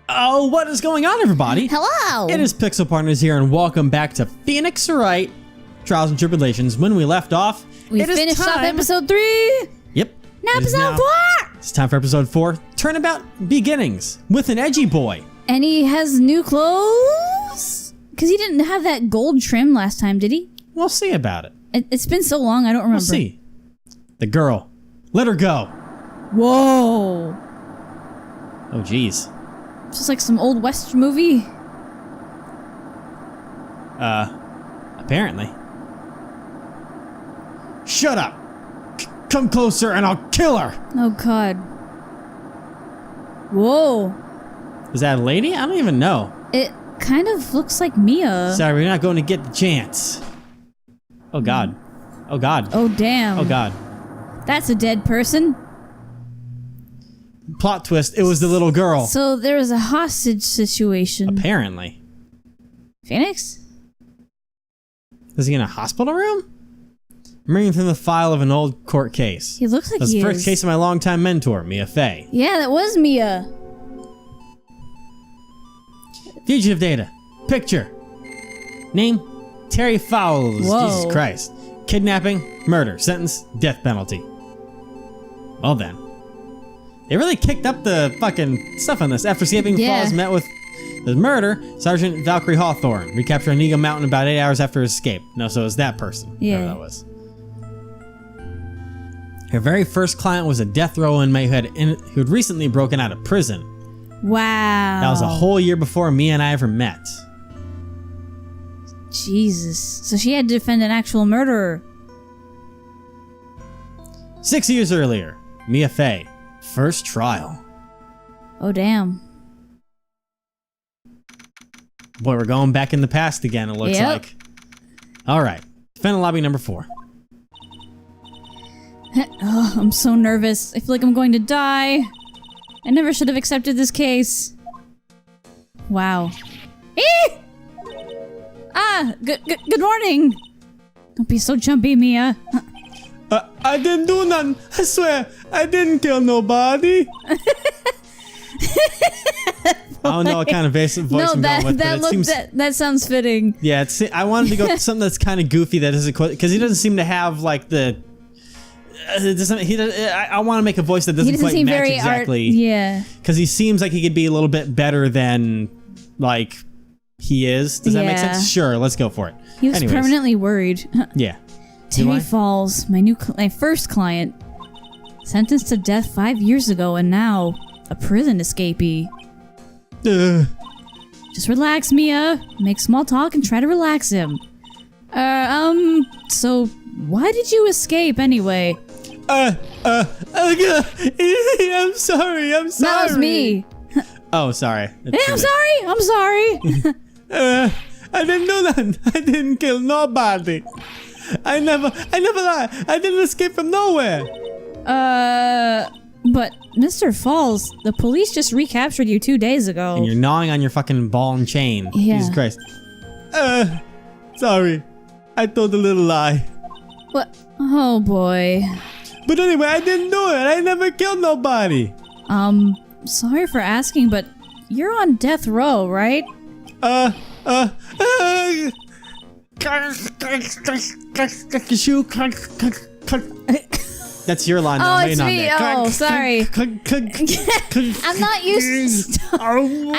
Oh, what is going on, everybody? Hello! It is Pixel Partners here, and welcome back to Phoenix Wright, Trials and Tribulations. When we left off, we finished off episode 3. Yep. Now episode 4! It's time for episode 4, Turnabout Beginnings, with an edgy boy. And he has new clothes? Because he didn't have that gold trim last time, did he? We'll see about it. It's been so long, I don't remember. We'll see. The girl. Let her go. Whoa. Oh, jeez. Just like some old West movie. Apparently. Shut up! Come closer and I'll kill her! Oh, God. Whoa. Is that a lady? I don't even know. It kind of looks like Mia. Sorry, we're not going to get the chance. Oh, God. Oh, God. Oh, damn. Oh, God. That's a dead person. Plot twist, it was the little girl. So there was a hostage situation. Apparently. Phoenix? Is he in a hospital room? I'm reading from the file of an old court case. He looks like That's he the first is. case of my longtime mentor, Mia Fey. Yeah, that was Mia. Fugitive data. Picture. Name, Terry Fowles. Whoa. Jesus Christ. Kidnapping, murder, sentence, death penalty. Well then. They really kicked up the fucking stuff on this. After escaping, Fowles met with the murder, Sergeant Valkyrie Hawthorne recaptured Oniga Mountain about 8 hours after his escape. No, so it was that person. Yeah. Whoever that was. Her very first client was a death row inmate who had recently broken out of prison. Wow. That was a whole year before Mia and I ever met. Jesus. So she had to defend an actual murderer. 6 years earlier, Mia Fey, first trial. Oh, damn. Boy, we're going back in the past again, it looks like. Alright, defendant lobby number 4. Oh, I'm so nervous. I feel like I'm going to die. I never should have accepted this case. Wow. Eee! Good morning. Don't be so jumpy, Mia. I didn't do none. I swear, I didn't kill nobody. I don't know what kind of voice I'm going with, but it seems... that sounds fitting. Yeah, I wanted to go with something that's kind of goofy that doesn't... Because he doesn't seem to have, like, the... I want to make a voice that doesn't quite seem match very exactly. Yeah. Because he seems like he could be a little bit better than, like, he is. Does that make sense? Sure, let's go for it. He was permanently worried. Yeah. Terry Falls, my first client, sentenced to death 5 years ago, and now a prison escapee. Just relax, Mia. Make small talk and try to relax him. So why did you escape anyway? I'm sorry. That was me. Oh, sorry. I'm sorry. I didn't do that. I didn't kill nobody. I never lied. I didn't escape from nowhere. But Mr. Falls, the police just recaptured you 2 days ago. And you're gnawing on your fucking ball and chain. Yeah. Jesus Christ. Sorry. I told a little lie. What? Oh boy. But anyway, I didn't do it. I never killed nobody. Sorry for asking, but you're on death row, right? That's your line. Oh, it's me. Oh, sorry. I'm not used to... I'm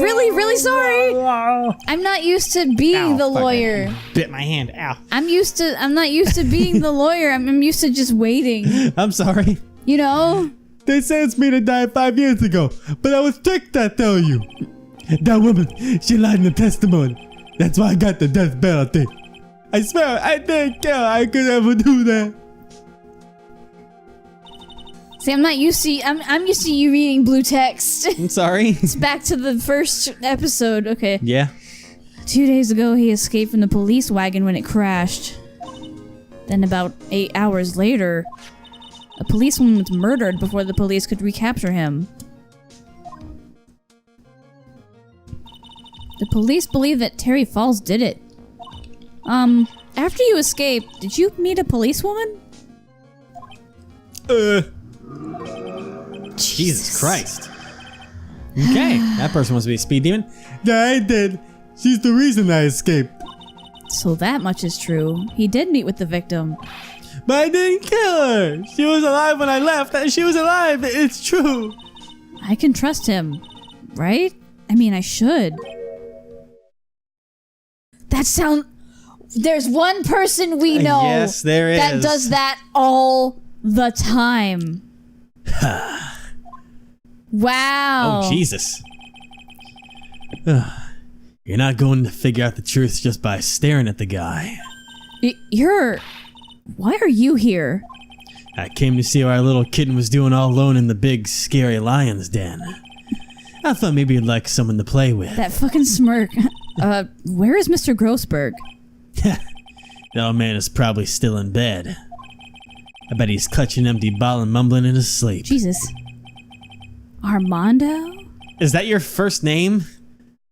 really sorry. I'm not used to being the lawyer. I bit my hand. Ow. I'm not used to being the lawyer. I'm used to just waiting. I'm sorry. You know? They sentenced me to die 5 years ago, but I was tricked, I tell you. That woman, she lied in the testimony. That's why I got the death penalty. I swear, I didn't care I could ever do that. See, I'm used to you reading blue text. I'm sorry. It's back to the first episode. Okay. Yeah. 2 days ago, he escaped from the police wagon when it crashed. Then about 8 hours later, a policewoman was murdered before the police could recapture him. The police believe that Terry Falls did it. After you escaped, did you meet a policewoman? Jesus Christ. Okay, that person wants to be a speed demon. I did. She's the reason I escaped. So that much is true. He did meet with the victim. But I didn't kill her. She was alive when I left. She was alive. It's true. I can trust him, right? I mean, I should. There's one person we know yes, there is. that does that all the time. Wow. Oh, Jesus. You're not going to figure out the truth just by staring at the guy. Why are you here? I came to see what our little kitten was doing all alone in the big, scary lion's den. I thought maybe you'd like someone to play with. That fucking smirk. Where is Mr. Grossberg? The old man is probably still in bed. I bet he's clutching an empty bottle and mumbling in his sleep. Jesus. Armando? Is that your first name?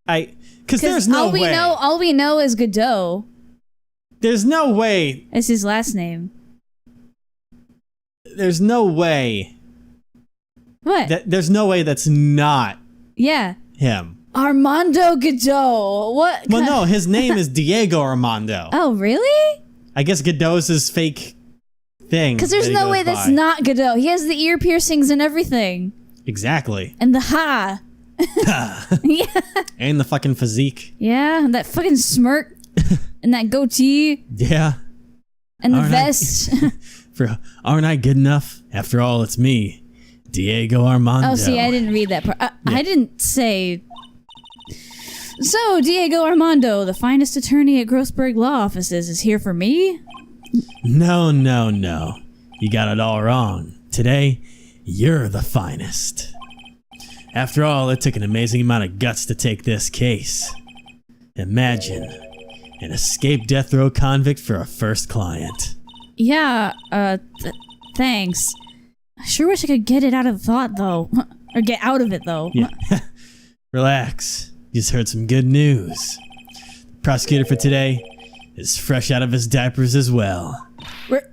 Because there's no way. All we know is Godot. There's no way. It's his last name. There's no way. What? There's no way that's not him. Armando Godot. What? Well, no, his name is Diego Armando. Oh, really? I guess Godot's his fake thing. Because there's no way that's not Godot. He has the ear piercings and everything. Exactly. And the ha. Yeah. And the fucking physique. Yeah, and that fucking smirk. And that goatee. Yeah. And the vest. Aren't I good enough? After all, it's me, Diego Armando. Oh, see, I didn't read that part. I didn't say... So, Diego Armando, the finest attorney at Grossberg Law Offices, is here for me? No. You got it all wrong. Today, you're the finest. After all, it took an amazing amount of guts to take this case. Imagine an escaped death row convict for a first client. Yeah, thanks. I sure wish I could get it out of thought, though. Or get out of it, though. Yeah. Relax. Just heard some good news. The prosecutor for today is fresh out of his diapers as well.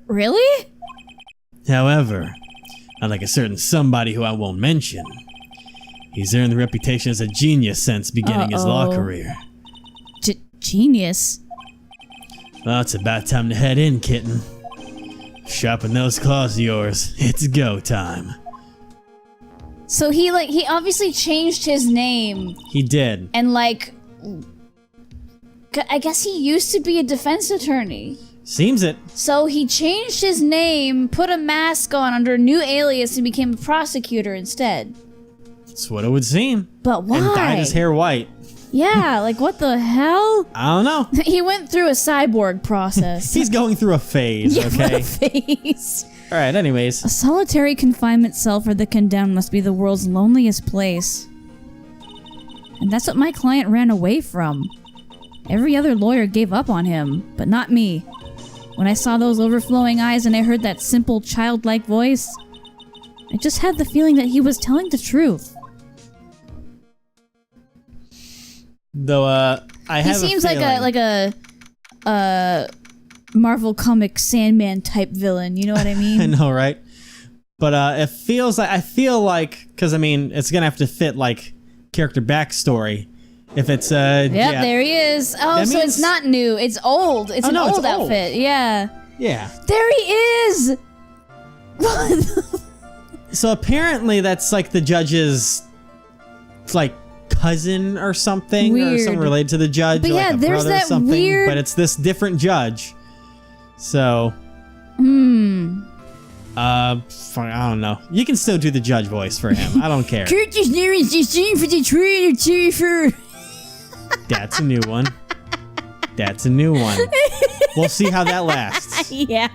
Really? However, unlike a certain somebody who I won't mention, he's earned the reputation as a genius since beginning his law career. Genius? Well, it's about time to head in, kitten. Sharpen those claws of yours. It's go time. So he obviously changed his name. He did. And I guess he used to be a defense attorney. Seems it. So he changed his name, put a mask on under a new alias, and became a prosecutor instead. That's what it would seem. But why? And dyed his hair white. Yeah, what the hell? I don't know. He went through a cyborg process. He's going through a phase, okay? A phase. Alright, anyways. A solitary confinement cell for the condemned must be the world's loneliest place. And that's what my client ran away from. Every other lawyer gave up on him, but not me. When I saw those overflowing eyes and I heard that simple, childlike voice, I just had the feeling that he was telling the truth. Though, I have He seems like a Marvel comic Sandman type villain, you know what I mean? I know, right? But it feels like, I feel like, because I mean, it's gonna have to fit character backstory. If it's Yep, there he is. Oh, so it's not new. It's old. It's an old outfit. Yeah. Yeah. There he is. So apparently that's the judge's cousin or something, weird. Or something related to the judge, but or yeah, a there's brother that or something. weird... But it's this different judge. So. I don't know. You can still do the judge voice for him. I don't care. Curtis Nearest is seen for the trailer. That's a new one. That's a new one. We'll see how that lasts. Yeah.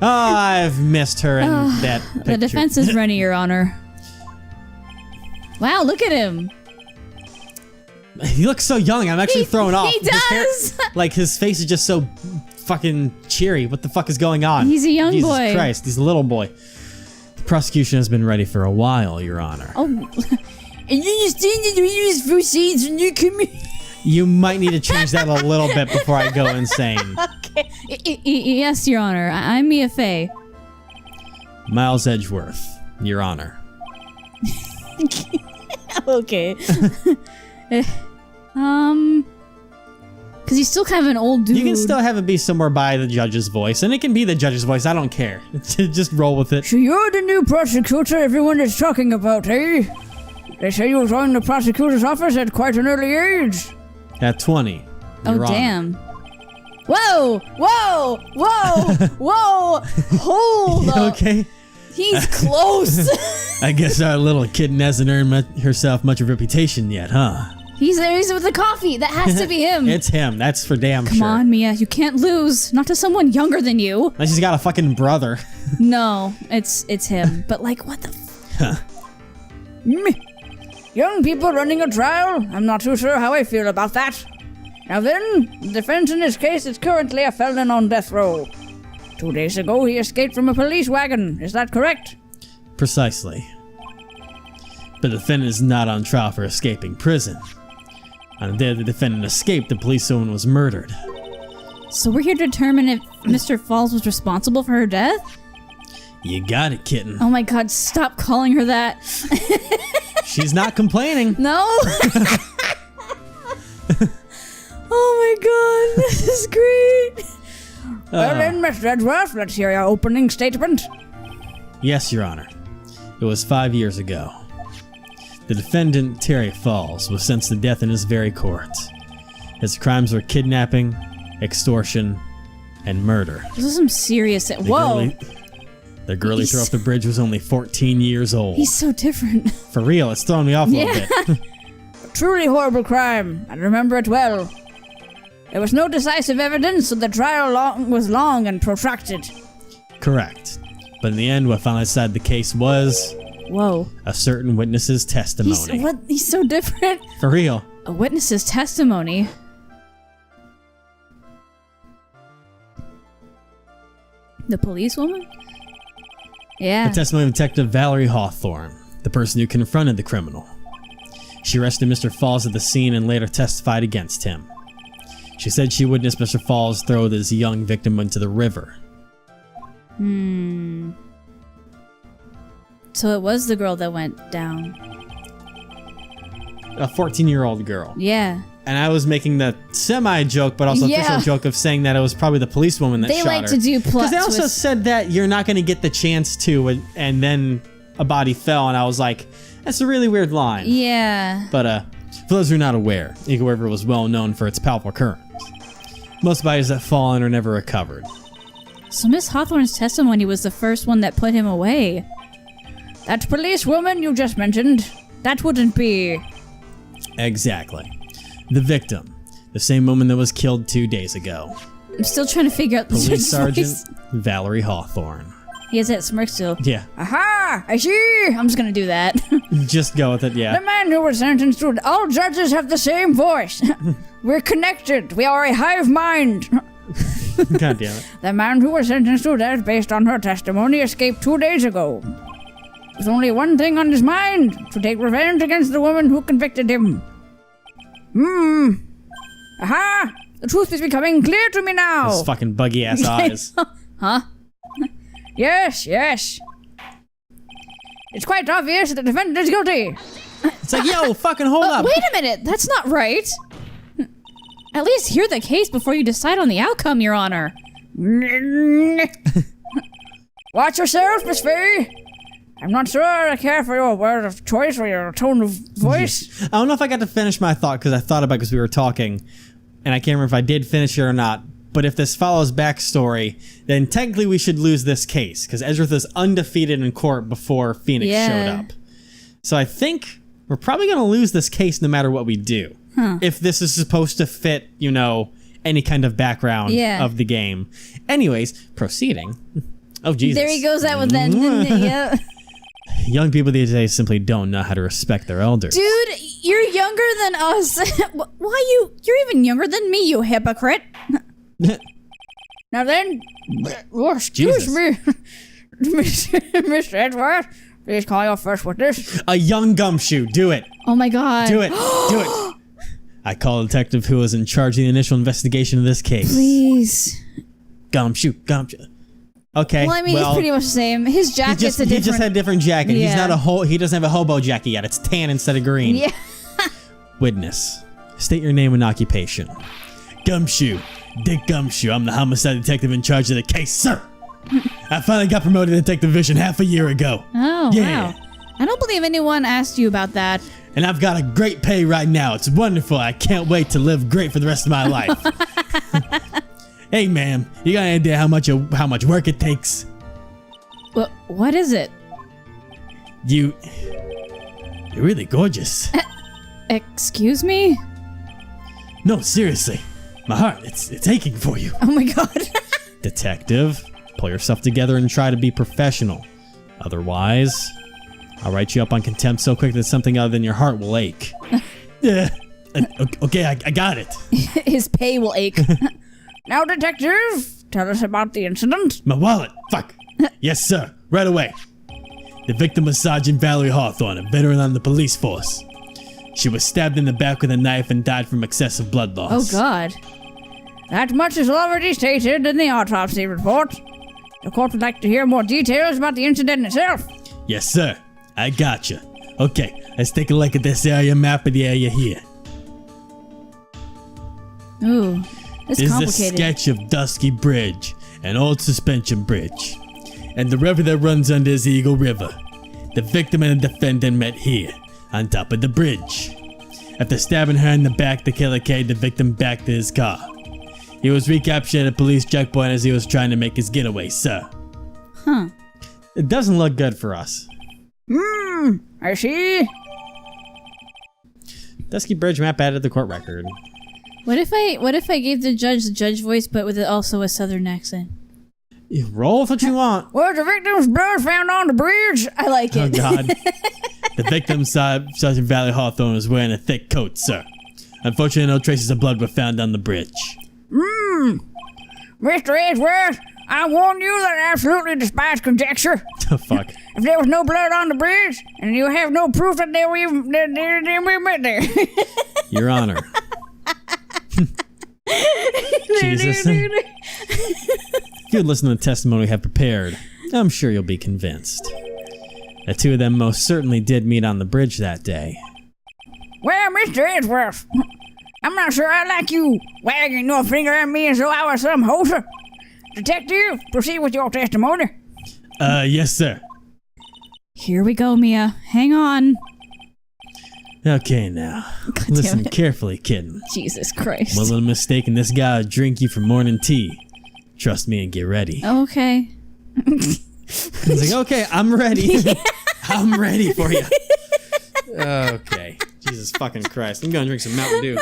Oh, I've missed her in that picture. The defense is ready, Your Honor. Wow, look at him. He looks so young. I'm actually thrown off. He does. His face is just so fucking cheery. What the fuck is going on? He's a young boy. Jesus Christ, he's a little boy. The prosecution has been ready for a while, Your Honor. Oh, and you understand that we use proceedings when you come in? You might need to change that a little bit before I go insane. Okay. Yes, Your Honor. I'm Mia Fey. Miles Edgeworth, Your Honor. Okay. Because he's still kind of an old dude. You can still have it be somewhere by the judge's voice, and it can be the judge's voice. I don't care. Just roll with it. So you're the new prosecutor everyone is talking about, eh? They say you joined the prosecutor's office at quite an early age. At 20. Oh, damn. Whoa! Whoa! Whoa! Whoa! Hold up. Okay. He's close. I guess our little kitten hasn't earned herself much of a reputation yet, huh? He's with the coffee. That has to be him. It's him. That's for damn sure. Come on, Mia. You can't lose. Not to someone younger than you. Unless he's got a fucking brother. No, it's him. But like, what the? Huh. Young people running a trial? I'm not too sure how I feel about that. Now then, the defendant in this case is currently a felon on death row. 2 days ago, he escaped from a police wagon. Is that correct? Precisely. But the defendant is not on trial for escaping prison. On the day the defendant escaped, the policewoman was murdered. So we're here to determine if Mr. Falls was responsible for her death? You got it, kitten. Oh my god, stop calling her that. She's not complaining. No? Oh my god, this is great. Well then, Mr. Edgeworth, let's hear your opening statement. Yes, Your Honor. It was 5 years ago. The defendant, Terry Falls, was sentenced to death in his very court. His crimes were kidnapping, extortion, and murder. This is some serious... Whoa! The girl he threw off the bridge was only 14 years old. He's so different. For real, it's throwing me off a little bit. A truly horrible crime. I remember it well. There was no decisive evidence, so the trial was long and protracted. Correct. But in the end, what finally decided the case was... Whoa. A certain witness's testimony. He's so different. For real. A witness's testimony? The policewoman? Yeah. The testimony of Detective Valerie Hawthorne, the person who confronted the criminal. She arrested Mr. Falls at the scene and later testified against him. She said she witnessed Mr. Falls throw his young victim into the river. So it was the girl that went down. A 14-year-old girl. Yeah. And I was making the semi-joke, but also official joke of saying that it was probably the policewoman that shot her. They like to do plot Because they also said that you're not going to get the chance to, and then a body fell, and I was like, that's a really weird line. Yeah. But for those who are not aware, Eagle River was well known for its powerful currents. Most bodies that fall in are never recovered. So Miss Hawthorne's testimony was the first one that put him away. That policewoman you just mentioned, that wouldn't be... Exactly. The victim, the same woman that was killed 2 days ago. I'm still trying to figure out the Police Sergeant voice. Valerie Hawthorne. He has that smirk still. Yeah. Aha! I see! I'm just gonna do that. Just go with it, yeah. The man who was sentenced to... All judges have the same voice. We're connected. We are a hive mind. God damn it. The man who was sentenced to death based on her testimony escaped 2 days ago. There's only one thing on his mind, to take revenge against the woman who convicted him. Aha! The truth is becoming clear to me now. Those fucking buggy ass eyes. Huh? Yes. It's quite obvious that the defendant is guilty. It's like, yo, fucking hold up. Wait a minute, that's not right. At least hear the case before you decide on the outcome, Your Honor. Watch yourself, Miss Fay. I'm not sure I care for your word of choice or your tone of voice. I don't know if I got to finish my thought because I thought about it because we were talking, and I can't remember if I did finish it or not. But if this follows backstory, then technically we should lose this case because Ezra was undefeated in court before Phoenix showed up. So I think we're probably going to lose this case no matter what we do. If this is supposed to fit, you know, any kind of background of the game. Anyways, proceeding. Oh, Jesus. There he goes that one then. Yeah. Young people these days simply don't know how to respect their elders. Dude, you're younger than us. Why you're even younger than me, you hypocrite. Now then, excuse me, Mr. Edgeworth, please call your first witness. A young Gumshoe, do it. Oh my god. Do it, do it. I call a detective who was in charge of the initial investigation of this case. Please. Gumshoe. Okay. Well, I mean, it's pretty much the same. His jacket's a different... He just had a different jacket. Yeah. He's not he doesn't have a hobo jacket yet. It's tan instead of green. Yeah. Witness. State your name and occupation. Gumshoe. Dick Gumshoe. I'm the homicide detective in charge of the case, sir. I finally got promoted to detective division half a year ago. Oh, yeah. wow. I don't believe anyone asked you about that. And I've got a great pay right now. It's wonderful. I can't wait to live great for the rest of my life. Hey, ma'am, you got any idea how much work it takes? What is it? You're really gorgeous. Excuse me? No, seriously. My heart, it's aching for you. Oh my god. Detective, pull yourself together and try to be professional. Otherwise, I'll write you up on contempt so quick that something other than your heart will ache. Yeah. Okay, I got it. His pay will ache. Now, detective, tell us about the incident. My wallet. Fuck. Yes, sir. Right away. The victim was Sergeant Valerie Hawthorne, a veteran on the police force. She was stabbed in the back with a knife and died from excessive blood loss. Oh, God. That much is already stated in the autopsy report. The court would like to hear more details about the incident itself. Yes, sir. I gotcha. Okay, let's take a look at this area map of the area here. Ooh, it's This complicated. is a sketch of Dusky Bridge, an old suspension bridge. And the river that runs under is Eagle River. The victim and the defendant met here, on top of the bridge. After stabbing her in the back, the killer carried the victim back to his car. He was recaptured at a police checkpoint as he was trying to make his getaway, sir. Huh. It doesn't look good for us. I see. Dusky Bridge map added to the court record. What if I gave the judge voice, but with also a southern accent? You roll with what you want. Was the victim's blood found on the bridge? I like Oh, it. God. The victim, Sergeant Valerie Hawthorne, was wearing a thick coat, sir. Unfortunately, no traces of blood were found on the bridge. Mr. Edgeworth, I warn you that I absolutely despise conjecture. Oh, fuck. If there was no blood on the bridge, and you have no proof that they were even met there. Your Honor. Jesus. If you would listen to the testimony we have prepared, I'm sure you'll be convinced. The two of them most certainly did meet on the bridge that day. Well, Mr. Edgeworth, I'm not sure I like you wagging your finger at me as though I was some hoser. Detective, proceed with your testimony. Yes, sir. Here we go, Mia. Hang on. Okay, now. God Listen damn it. carefully, kitten. Jesus Christ. One little mistake and this guy will drink you for morning tea. Trust me and get ready. Okay. He's like, okay, I'm ready. I'm ready for you. Okay. Jesus fucking Christ. I'm gonna drink some Mountain Dew.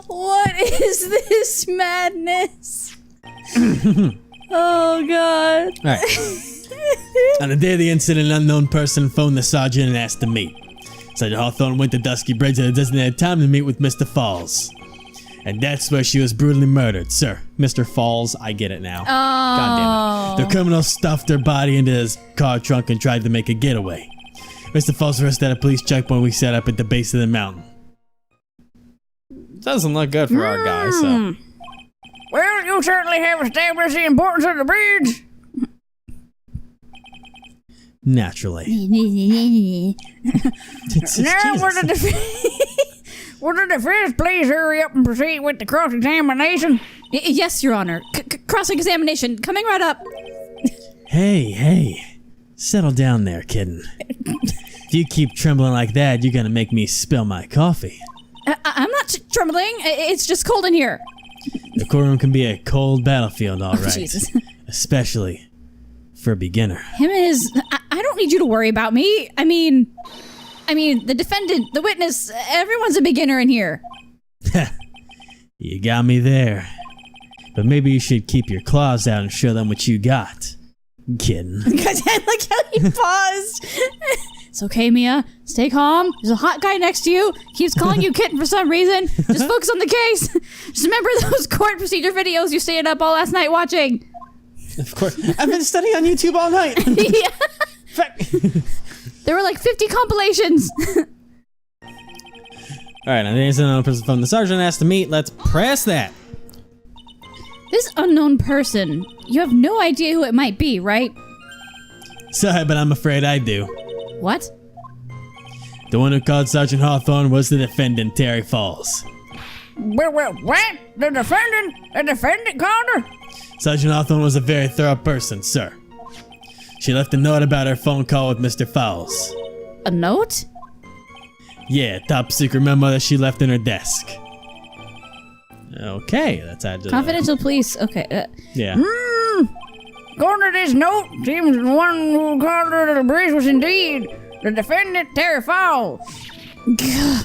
What is this madness? Oh, God. All right. On the day of the incident, an unknown person phoned the sergeant and asked to meet. Sergeant Hawthorne went to Dusky Bridge at a designated time to meet with Mr. Falls. And that's where she was brutally murdered, sir. Mr. Falls, I get it now. Oh. God damn it. The criminal stuffed her body into his car trunk and tried to make a getaway. Mr. Falls was arrested at a police checkpoint we set up at the base of the mountain. Doesn't look good for our guy, so. Well, you certainly have established the importance of the bridge. Naturally. Now, would the defense please hurry up and proceed with the cross-examination? Yes, Your Honor. Cross-examination. Coming right up. Hey. Settle down there, kitten. If you keep trembling like that, you're gonna make me spill my coffee. I'm not trembling. It's just cold in here. The courtroom can be a cold battlefield, all right. Jesus. Especially for a beginner. Him and his... I don't need you to worry about me. I mean, the defendant, the witness, everyone's a beginner in here. You got me there. But maybe you should keep your claws out and show them what you got. Kitten. Because I like how he paused. It's okay, Mia. Stay calm. There's a hot guy next to you. Keeps calling you kitten for some reason. Just focus on the case. Just remember those court procedure videos you stayed up all last night watching. Of course. I've been studying on YouTube all night. Yeah. There were like 50 compilations. Alright, now the incident on the person from the sergeant asked to meet. Let's press that. This unknown person, you have no idea who it might be, right? Sorry, but I'm afraid I do. What? The one who called Sergeant Hawthorne was the defendant, Terry Falls. Well, what? The defendant? The defendant called her? Sergeant Hawthorne was a very thorough person, sir. She left a note about her phone call with Mr. Fowles. A note? Yeah, top secret memo that she left in her desk. Okay, that's how I do that. Confidential police. Okay. Yeah. According to this note, seems the one who called her to the bridge was indeed the defendant, Terry Falls. Gah.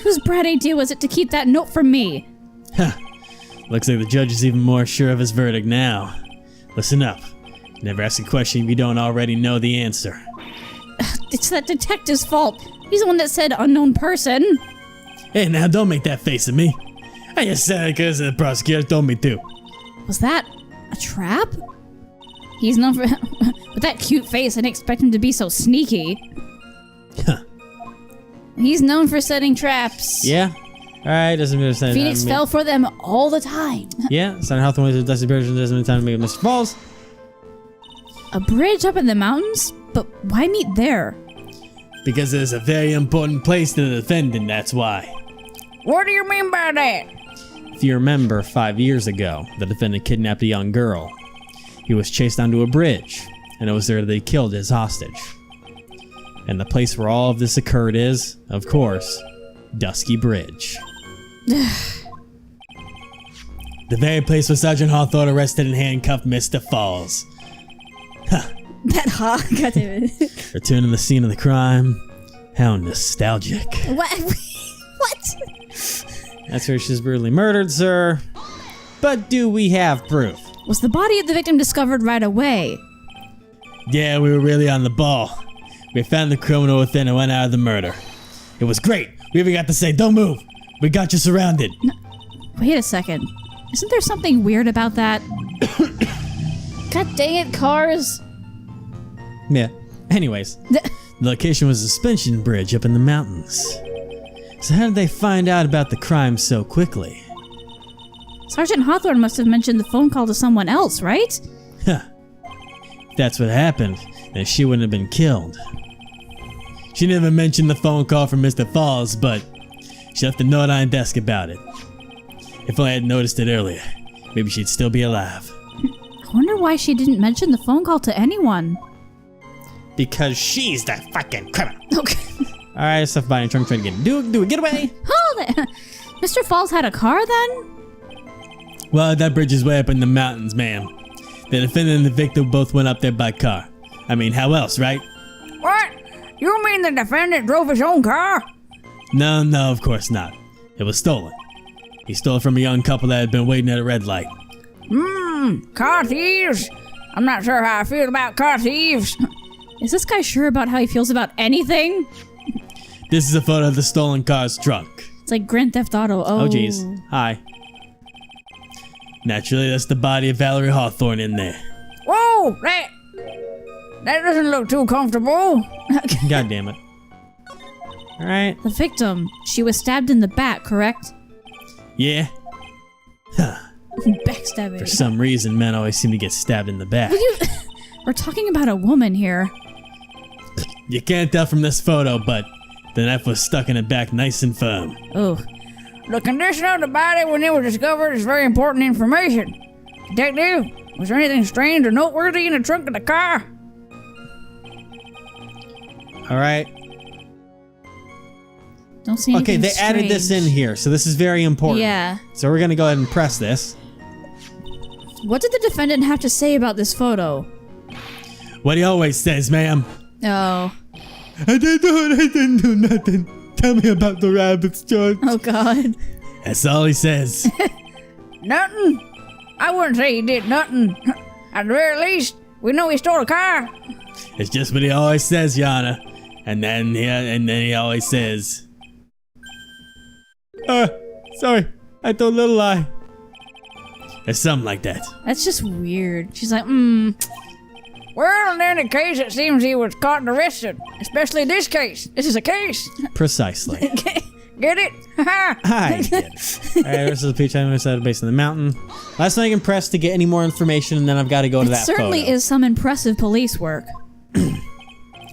Whose bright idea was it to keep that note from me? Huh. Looks like the judge is even more sure of his verdict now. Listen up. Never ask a question if you don't already know the answer. It's that detective's fault. He's the one that said unknown person. Hey, now don't make that face at me. I just said it because the prosecutor told me to. Was that a trap? He's known for... With that cute face, I didn't expect him to be so sneaky. Huh. He's known for setting traps. Yeah? Alright, doesn't mean to say Phoenix fell for them all the time. Yeah, Sergeant Hawthorne was a dusty version, doesn't mean time to make it Mr. Falls. A bridge up in the mountains? But why meet there? Because it is a very important place to the defendant, that's why. What do you mean by that? If you remember, 5 years ago, the defendant kidnapped a young girl. He was chased onto a bridge, and it was there they killed his hostage. And the place where all of this occurred is, of course, Dusky Bridge. The very place where Sergeant Hawthorne arrested and handcuffed Mr. Falls. Huh. That hawk, goddammit. Returning to the scene of the crime. How nostalgic. What? What? That's where she's brutally murdered, sir. But do we have proof? Was the body of the victim discovered right away? Yeah, we were really on the ball. We found the criminal within and went out of the murder. It was great. We even got to say, don't move. We got you surrounded. No, wait a second. Isn't there something weird about that? God dang it, cars. Yeah. Anyways, the location was a suspension bridge up in the mountains. So how did they find out about the crime so quickly? Sergeant Hawthorne must have mentioned the phone call to someone else, right? Huh. If that's what happened, then she wouldn't have been killed. She never mentioned the phone call from Mr. Falls, but she left a note on her desk about it. If I had noticed it earlier, maybe she'd still be alive. I wonder why she didn't mention the phone call to anyone. Because she's the fucking criminal. Okay. Alright, stuff by your trunk trying to get do it, get away! Hold it! Mr. Falls had a car then? Well, that bridge is way up in the mountains, ma'am. The defendant and the victim both went up there by car. I mean, how else, right? What? You mean the defendant drove his own car? No, of course not. It was stolen. He stole it from a young couple that had been waiting at a red light. Car thieves. I'm not sure how I feel about car thieves. Is this guy sure about how he feels about anything? This is a photo of the stolen car's trunk. It's like Grand Theft Auto. Oh, jeez. Hi. Naturally, that's the body of Valerie Hawthorne in there. Whoa, that doesn't look too comfortable. God damn it. Alright. The victim, she was stabbed in the back, correct? Yeah. Huh. Backstabbing. For some reason, men always seem to get stabbed in the back. We're talking about a woman here. You can't tell from this photo, but the knife was stuck in her back nice and firm. Oh. The condition of the body when it was discovered is very important information. Detective, was there anything strange or noteworthy in the trunk of the car? Alright. Don't see anything Okay, they added this in here, so this is very important. Yeah. So we're gonna go ahead and press this. What did the defendant have to say about this photo? What he always says, ma'am. Oh. I didn't do nothing. Tell me about the rabbits, George. Oh, God. That's all he says. Nothing? I wouldn't say he did nothing. At the very least, we know he stole a car. It's just what he always says, Your Honor. And then he always says, sorry, I told a little lie. Or something like that. That's just weird. She's like, Well, in any case, it seems he was caught and arrested. Especially this case. This is a case. Precisely. Get it? Ha I get it. Alright, this is a peach item at the base of the mountain. Last night I pressed to get any more information, and then I've got to go to that photo. It certainly is some impressive police work.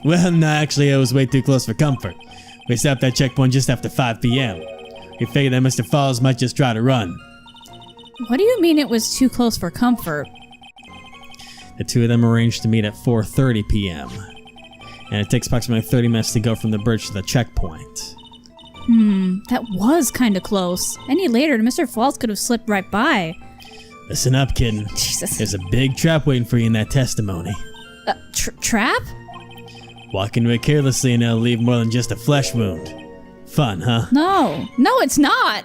Well, no, actually, I was way too close for comfort. We stopped that checkpoint just after 5 p.m. We figured that Mr. Falls might just try to run. What do you mean it was too close for comfort? The two of them arranged to meet at 4:30 p.m. And it takes approximately 30 minutes to go from the bridge to the checkpoint. That was kind of close. Any later, Mr. Falls could have slipped right by. Listen up, kitten. Jesus. There's a big trap waiting for you in that testimony. Trap? Walk into it carelessly and it'll leave more than just a flesh wound. Fun, huh? No, it's not.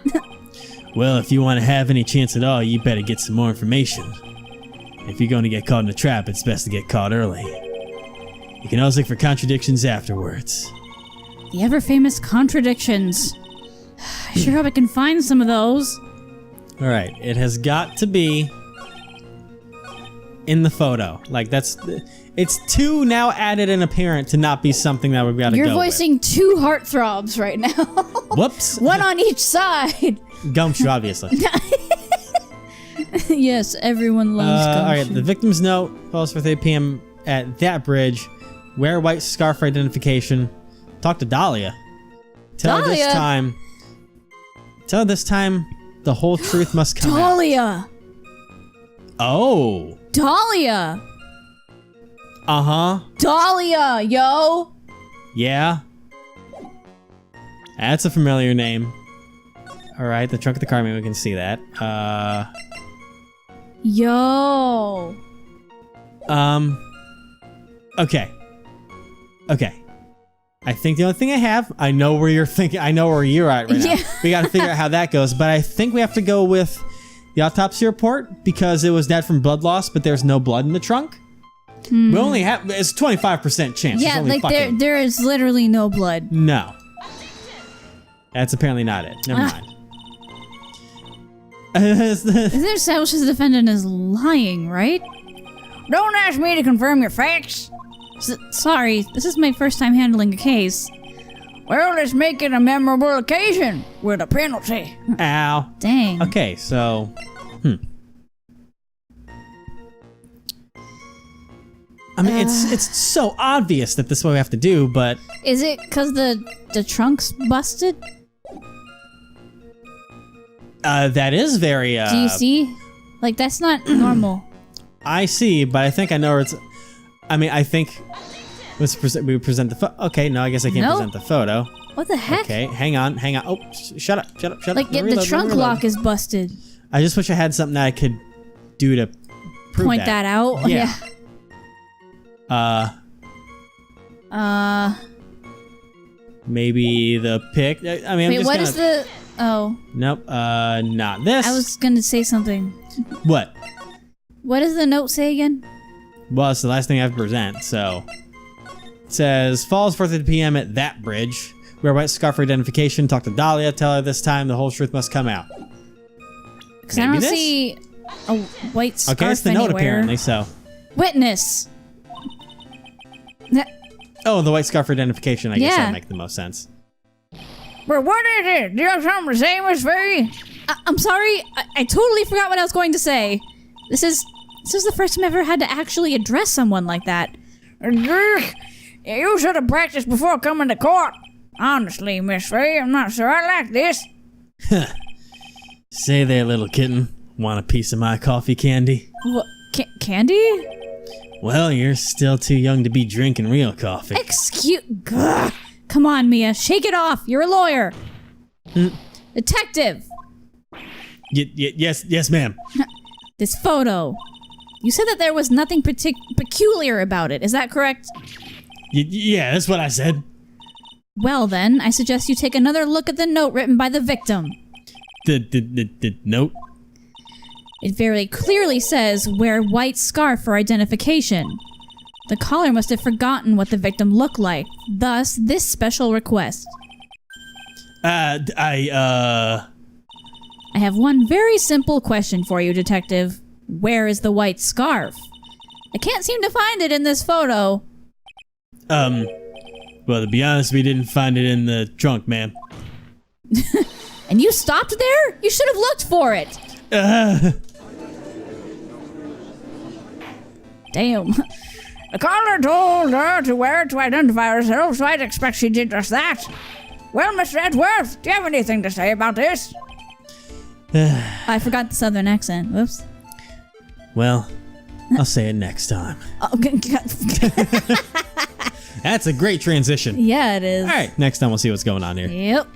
Well, if you want to have any chance at all, you better get some more information. If you're going to get caught in a trap, it's best to get caught early. You can always look for contradictions afterwards. The ever-famous contradictions. I sure hope I can find some of those. Alright, it has got to be in the photo. Like, it's too now added and apparent to not be something that we've got to go with. You're voicing two heartthrobs right now. Whoops. One on each side. Gumshoe, obviously. Yes, everyone loves Gumshoe. Alright, the victim's note falls for 3 p.m. at that bridge. Wear white scarf for identification. Talk to Dahlia. Tell her this time the whole truth must come out. Dahlia! Oh. Dahlia! Uh-huh. Dahlia, yo! Yeah. That's a familiar name. Alright, the trunk of the car, maybe we can see that. Yo! Okay. I think the only thing I know where you're thinking, I know where you're at right now. We gotta figure out how that goes, but I think we have to go with the autopsy report because it was dead from blood loss, but there's no blood in the trunk. We only have, it's 25% chance. Yeah, like there is literally no blood. No. That's apparently not it. Never mind. Is it establishes the defendant is lying, right? Don't ask me to confirm your facts. Sorry, this is my first time handling a case. Well, let's make it a memorable occasion with a penalty. Ow. Dang. Okay, so... I mean, it's so obvious that this is what we have to do, but... Is it because the trunk's busted? That is very, Do you see? Like, that's not normal. I see, but I think I know where it's... I mean, I think... we present the photo. Okay, no, I guess I can't present the photo. What the heck? Okay, hang on. Oh, shut up. Like, the trunk lock is busted. I just wish I had something that I could do to prove Point that out? Yeah. Maybe the pic. I mean, wait, what is the... Oh. Nope, not this. I was gonna say something. What? What does the note say again? Well, it's the last thing I have to present, so... It says, Falls 4:30 p.m. at that bridge. Wear white scarf for identification. Talk to Dahlia. Tell her this time the whole truth must come out. Because I don't see a white scarf Okay, it's the anywhere. note apparently, so... Witness! Oh, the white scarf for identification. I guess that would make the most sense. But what is it? Do you have something to say, Miss Fairy? I'm sorry. I totally forgot what I was going to say. This is the first time I've ever had to actually address someone like that. You should have practiced before coming to court. Honestly, Miss Fairy, I'm not sure I like this. Say there, little kitten. Want a piece of my coffee candy? What? Candy? Well, you're still too young to be drinking real coffee. Gah. Come on, Mia. Shake it off. You're a lawyer. Detective. Yes, ma'am. This photo. You said that there was nothing peculiar about it. Is that correct? Yeah, that's what I said. Well then, I suggest you take another look at the note written by the victim. The note? It very clearly says, wear white scarf for identification. The caller must have forgotten what the victim looked like. Thus, this special request. I have one very simple question for you, Detective. Where is the white scarf? I can't seem to find it in this photo. Well, to be honest, we didn't find it in the trunk, ma'am. And you stopped there? You should have looked for it. Damn. The caller told her to wear it to identify herself, so I'd expect she did just that. Well, Mr. Edgeworth, do you have anything to say about this? I forgot the southern accent. Whoops. Well, I'll say it next time. Oh, That's a great transition. yeah, it is. All right, next time we'll see what's going on here. Yep.